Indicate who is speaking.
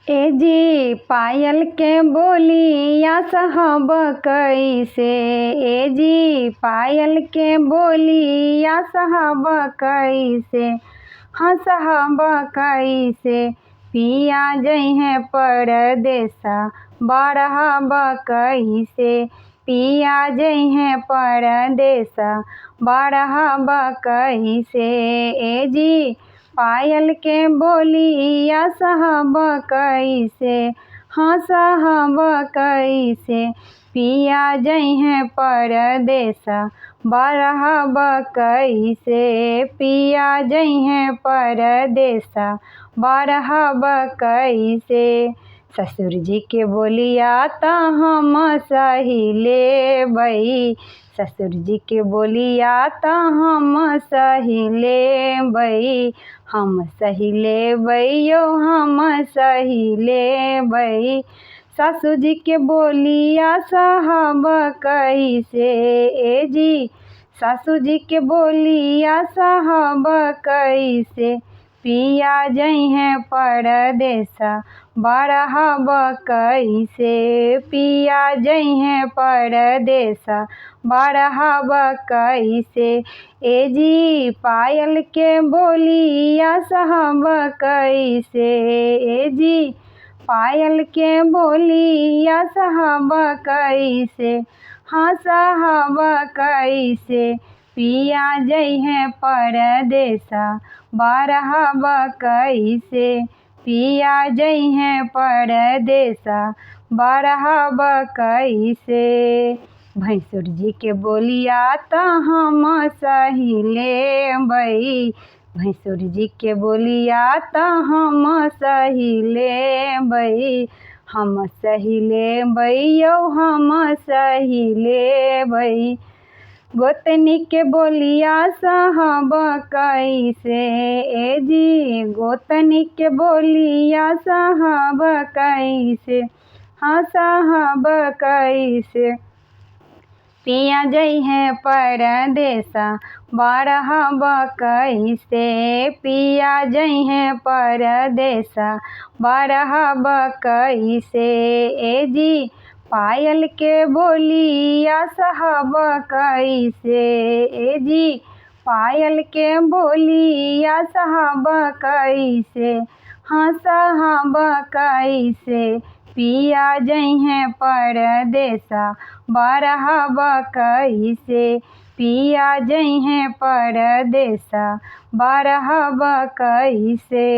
Speaker 1: ए जी पायल के बोलिया साहब कैसे। ए जी पायल के बोलिया साहब कैसे। हाँ साहब कैसे। पिया जइहे परदेसा बरहब कैसे। पिया जइहे परदेसा बरहब कैसे। ए जी पायल के बोलिया साहब कैसे। हाँ साहब कैसे। पिया जइहे परदेसा बरहब कैसे। पिया जइहे परदेसा बरहब कैसे। ससुर जी के बोलिया त हम सही लेबै। ससुर जी के बोलिया त हम सही लेबै। हम सही लेबै यौ हम सही लेबै। सासू जी के बोलिया साहब कैसे। ए जी सासू जी के बोलिया साहब कैसे। पिया जइहे परदेसा बरहब कैसे। पिया जइहे परदेसा बरहब कैसे। ए जी पायल के बोलिया साहब कैसे। ए जी पायल के बोलिया साहब कैसे। हाँ साहब कैसे। पिया जइहे परदेसा बरहब कैसे। पिया जइहे परदेसा बरहब कैसे। भैंसुर जी के बोलिया त हम सही लेबै। भैंसुर जी के बोलिया त हम सही लेबै। हम सही लेबै यौ हम सही लेबै। गोतनी के बोलिया साहब कैसे। ए जी गोतनी के बोलिया साहब कैसे। हाँ साहब कैसे। पिया जइहे परदेसा बरहब कैसे। पिया जइहे परदेसा बरहब कैसे। ए जी पायल के बोलिया साहब कैसे। ए जी पायल के बोलिया साहब कैसे। हाँ साहब कैसे। पिया जइहे परदेसा बरहब कैसे। पिया जइहे परदेसा बरहब कैसे।